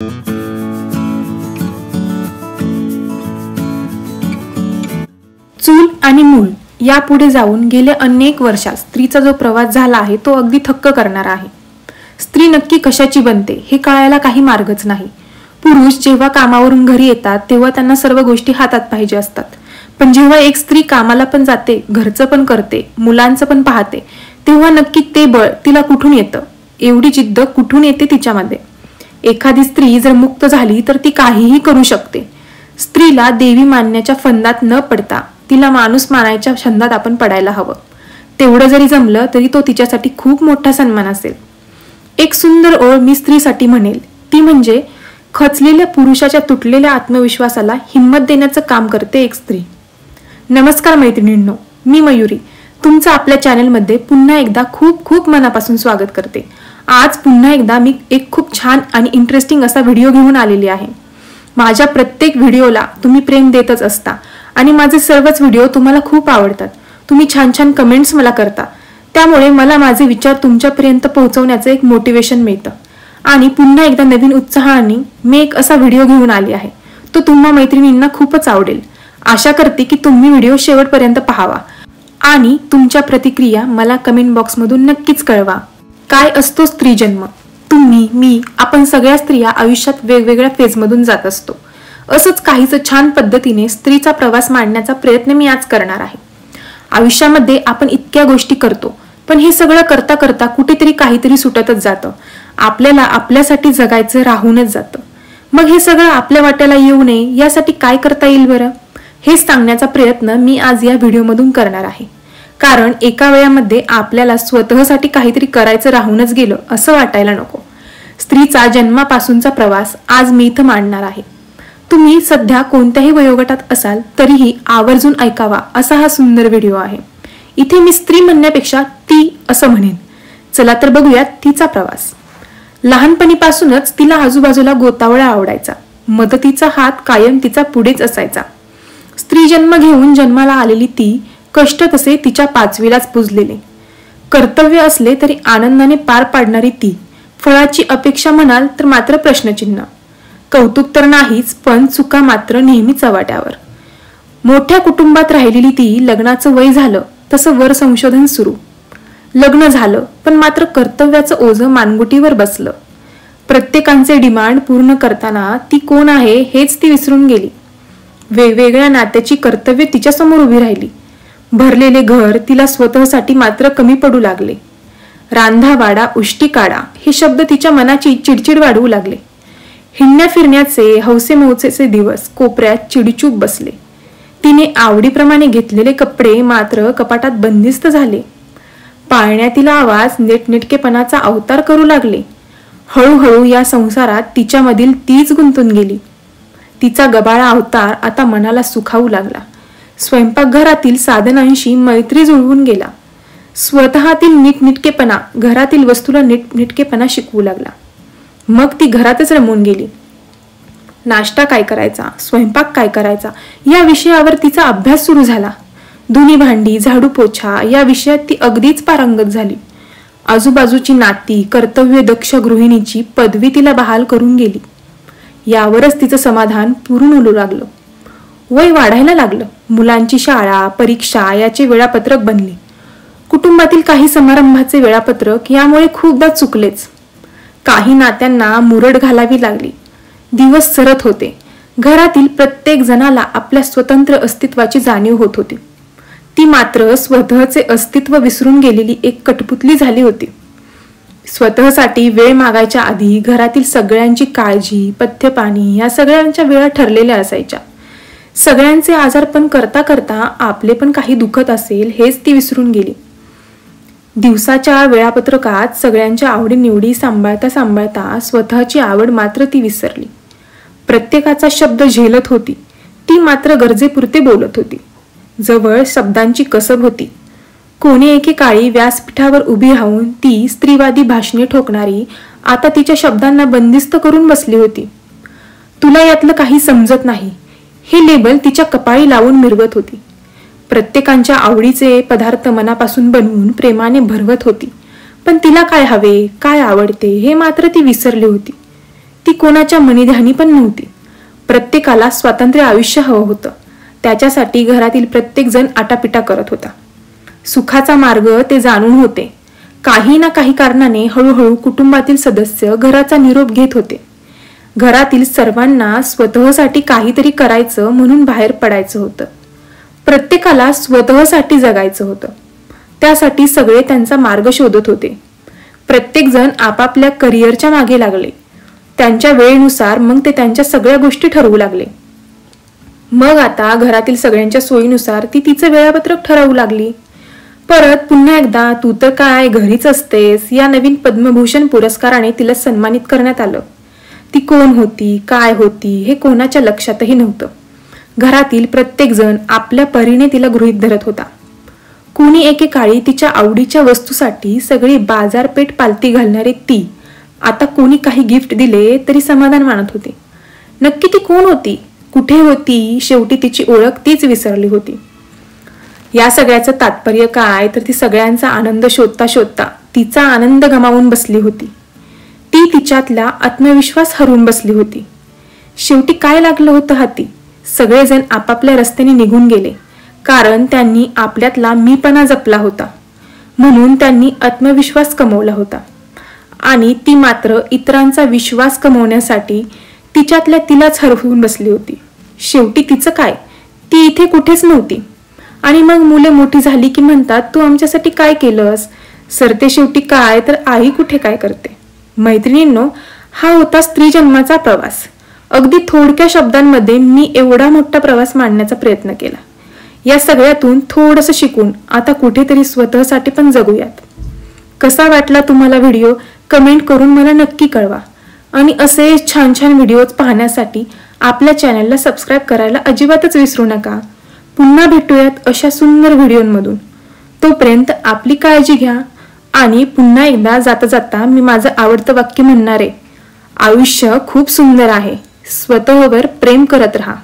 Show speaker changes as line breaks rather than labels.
चूल आणि मूल यापुढे जाऊन गेले अनेक वर्षात स्त्रीचा जो प्रवास झाला आहे तो अगदी थक्क करणारा आहे. स्त्री नक्की कशाची बनते हे कळायला काही मार्गच नाही. पुरुष जेव्हा कामावरून घरी येतात तेव्हा त्यांना सर्व गोष्टी हातात पाहिजे असतात, पण जेव्हा एक स्त्री कामाला पण जाते, घरचं पण करते, मुलांचं पण पाहते, तेव्हा नक्की ते बळ तिला कुठून येतं, एवढी जिद्द कुठून येते तिच्यामध्ये. एखादी स्त्री जर मुक्त झाली तर ती काहीही करू शकते. स्त्रीला देवी मानण्याच्या फंदात न पडता तिला माणूस मानायच्या छंदात आपण पडायला हवं. तेवढं जरी जमलं तरी तो तिच्यासाठी खूप मोठा सन्मान असेल. एक सुंदर ओळ मी स्त्रीसाठी म्हणेल, ती म्हणजे खचलेल्या पुरुषाच्या तुटलेल्या आत्मविश्वासाला हिंमत देण्याचं काम करते एक स्त्री. नमस्कार मैत्रिणींनो, मी मयुरी तुमचं आपल्या चॅनलमध्ये पुन्हा एकदा खूप खूप मनापासून स्वागत करते. आज पुन्हा एकदा मी एक खूप छान आणि इंटरेस्टिंग असा व्हिडिओ घेऊन आलेली आहे. माझ्या प्रत्येक व्हिडिओला तुम्ही प्रेम देतच असता आणि माझे सर्वच व्हिडिओ तुम्हाला खूप आवडतात. तुम्ही छान छान कमेंट्स मला करता, त्यामुळे मला माझे विचार तुमच्यापर्यंत पोहोचवण्याचं एक मोटिवेशन मिळतं. आणि पुन्हा एकदा नवीन उत्साहाने मी एक असा व्हिडिओ घेऊन आली आहे, तो तुम्हा मैत्रिणींना खूपच आवडेल. आशा करते की तुम्ही व्हिडिओ शेवटपर्यंत पाहावा आणि तुमच्या प्रतिक्रिया मला कमेंट बॉक्समधून नक्कीच कळवा. काय असतो स्त्री जन्म? तुम्ही, मी, आपण सगळ्या स्त्रिया आयुष्यात वेगवेगळ्या फेजमधून जात असतो. असंच काहीच छान पद्धतीने स्त्रीचा प्रवास मांडण्याचा प्रयत्न मी आज करणार आहे. आयुष्यामध्ये आपण इतक्या गोष्टी करतो, पण हे सगळं करता करता कुठेतरी काहीतरी सुटतच जातं. आपल्याला आपल्यासाठी जगायचं राहूनच जातं. मग हे सगळं आपल्या वाट्याला येऊ नये यासाठी काय करता येईल बरं, हेच सांगण्याचा प्रयत्न मी आज या व्हिडिओमधून करणार आहे. कारण एका वेळामध्ये आपल्याला स्वतःसाठी काहीतरी करायचं राहूनच गेलं असं वाटायला नको. स्त्रीचा जन्मापासूनचा प्रवास आज मी इथं मांडणार आहे. तुम्ही सध्या कोणत्याही वयोगटात असाल तरीही आवर्जून ऐकावा असा हा सुंदर व्हिडिओ आहे. इथे मी स्त्री म्हणण्यापेक्षा ती असं म्हणेन. चला तर बघूयात तिचा प्रवास. लहानपणीपासूनच तिला आजूबाजूला गोतावळा आवडायचा. मदतीचा हात कायम तिचा पुढेच असायचा. स्त्री जन्म घेऊन जन्माला आलेली ती कष्ट तसे तिच्या पाचवीलाच पुजलेले. कर्तव्य असले तरी आनंदाने पार पाडणारी ती. फळाची अपेक्षा म्हणाल तर मात्र प्रश्नचिन्ह. कौतुक तर नाहीच, पण चुका मात्र नेहमी चव्हाट्यावर. मोठ्या कुटुंबात राहिलेली ती. लग्नाचं वय झालं तसं वर संशोधन सुरू. लग्न झालं पण मात्र कर्तव्याचं ओझं मानगुटीवर बसलं. प्रत्येकांचे डिमांड पूर्ण करताना ती कोण आहे हेच ती विसरून गेली. वेगवेगळ्या नात्याची कर्तव्य तिच्या समोर उभी राहिली. भरलेले घर तिला स्वतःसाठी मात्र कमी पडू लागले. रांधा वाडा उष्टी काढा हे शब्द तिच्या मनाची चिडचिड वाढवू लागले. हिंडण्या फिरण्याचे हौसेमौसेचे दिवस कोपऱ्यात चिडीचूप बसले. तिने आवडीप्रमाणे घेतलेले कपडे मात्र कपाटात बंदिस्त झाले. पाळण्यातील आवाज नेटनेटकेपणाचा अवतार करू लागले. हळूहळू या संसारात तिच्यामधील तीच गुंतून गेली. तिचा गबाळा अवतार आता मनाला सुखावू लागला. स्वयंपाकघरातील साधनांशी मैत्री जुळवून गेला. स्वतःतील नीटनेटकेपणा घरातील वस्तूला नीटनेटकेपणा शिकवू लागला. मग ती घरातच रमून गेली. नाश्ता काय करायचा, स्वयंपाक काय करायचा या विषयावर तिचा अभ्यास सुरू झाला. धुनी भांडी, झाडू पोछा या विषयात ती अगदीच पारंगत झाली. आजूबाजूची नाती, कर्तव्य दक्ष गृहिणीची पदवी तिला बहाल करून गेली. यावरच तिचं समाधान पुरून उलू लागलं. वय वाढायला लागलं. मुलांची शाळा, परीक्षा याचे वेळापत्रक बनले. कुटुंबातील काही समारंभाचे वेळापत्रक यामुळे खूपदा चुकलेच. काही नात्यांना मुरड घालावी लागली. दिवस सरत होते. घरातील प्रत्येक जणाला आपल्या स्वतंत्र अस्तित्वाची जाणीव होत होती. ती मात्र स्वतःचे अस्तित्व विसरून गेलेली एक कठपुतली झाली होती. स्वतःसाठी वेळ मागायच्या आधी घरातील सगळ्यांची काळजी, पथ्यपाणी या सगळ्यांच्या वेळा ठरलेल्या असायच्या. सगळ्यांचे आजारपण करता करता आपले पण काही दुखत असेल हेच ती विसरून गेली. दिवसाच्या वेळापत्रकात सगळ्यांच्या आवडीनिवडी सांभाळता सांभाळता स्वतःची आवड मात्र ती विसरली. प्रत्येकाचा शब्द झेलत होती, ती मात्र गरजेपुरते बोलत होती. जवळ शब्दांची कसब होती. कोणी एकेकाळी व्यासपीठावर उभी राहून ती स्त्रीवादी भाषणे ठोकणारी आता तिच्या शब्दांना बंदिस्त करून बसली होती. तुला यातलं काही समजत नाही हे लेबल तिच्या कपाळी लावून मिरवत होती. प्रत्येकांच्या आवडीचे पदार्थ मनापासून बनवून प्रेमाने भरवत होती. पण तिला काय हवे, काय आवडते हे मात्र ती विसरली होती. ती कोणाच्या मनीध्यानी पण नव्हती. प्रत्येकाला स्वातंत्र्य आयुष्य हवं होतं. त्याच्यासाठी घरातील प्रत्येक जण आटापिटा करत होता. सुखाचा मार्ग ते जाणून होते. काही ना काही कारणाने हळूहळू कुटुंबातील सदस्य घराचा निरोप घेत होते. घरातील सर्वांना स्वतःसाठी काहीतरी करायचं म्हणून बाहेर पडायचं होतं. प्रत्येकाला स्वतःसाठी जगायचं होतं. त्यासाठी सगळे त्यांचा मार्ग शोधत होते. प्रत्येक जण आपापल्या करिअरच्या मागे लागले. त्यांच्या वेळेनुसार मग ते त्यांच्या सगळ्या गोष्टी ठरवू लागले. मग आता घरातील सगळ्यांच्या सोयीनुसार ती तिचं वेळापत्रक ठरवू लागली. परत पुन्हा एकदा तू तर काय घरीच असतेस या नवीन पद्मभूषण पुरस्काराने तिला सन्मानित करण्यात आलं. ती कोण होती, काय होती हे कोणाच्या लक्षातही नव्हतं. घरातील प्रत्येक जण आपल्या परीने तिला गृहीत धरत होता. कुणी एकेकाळी तिच्या आवडीच्या वस्तूसाठी सगळी बाजारपेठ पालती घालणारी ती आता कोणी काही गिफ्ट दिले तरी समाधान मानत होती. नक्की ती कोण होती, कुठे होती, शेवटी तिची ओळख तीच विसरली होती. या सगळ्याचं तात्पर्य काय तर ती सगळ्यांचा आनंद शोधता शोधता तिचा आनंद गमावून बसली होती. ती तिच्यातला आत्मविश्वास हरवून बसली होती. शेवटी काय लागलं होतं हाती? सगळेजण आपापल्या रस्त्याने निघून गेले, कारण त्यांनी आपल्यातला मीपणा जपला होता. म्हणून त्यांनी आत्मविश्वास कमवला होता. आणि ती मात्र इतरांचा विश्वास कमवण्यासाठी तिच्यातल्या तिलाच हरवून बसली होती. शेवटी तिचं काय? ती इथे कुठेच नव्हती. आणि मग मुले मोठी झाली की म्हणतात, तू आमच्यासाठी काय केलंस? सरते शेवटी काय तर आई कुठे काय करते. मैत्रिणींनो, हा होता स्त्री जन्माचा प्रवास. अगदी थोडक्या शब्दांमध्ये मी एवढा मोठा प्रवास मांडण्याचा प्रयत्न केला. या सगळ्यातून थोडंसं शिकून आता कुठेतरी स्वतःसाठी पण जगूयात. कसा वाटला तुम्हाला व्हिडिओ कमेंट करून मला नक्की कळवा. आणि असे छान छान व्हिडिओज पाहण्यासाठी आपल्या चॅनलला सबस्क्राईब करायला अजिबातच विसरू नका. पुन्हा भेटूयात अशा सुंदर व्हिडिओंमधून. तोपर्यंत आपली काळजी घ्या. आणि पुन्हा एकदा जाता जाता मी माझं आवडतं वाक्य म्हणणार आहे, आयुष्य खूप सुंदर आहे. स्वतःवर प्रेम करत राहा.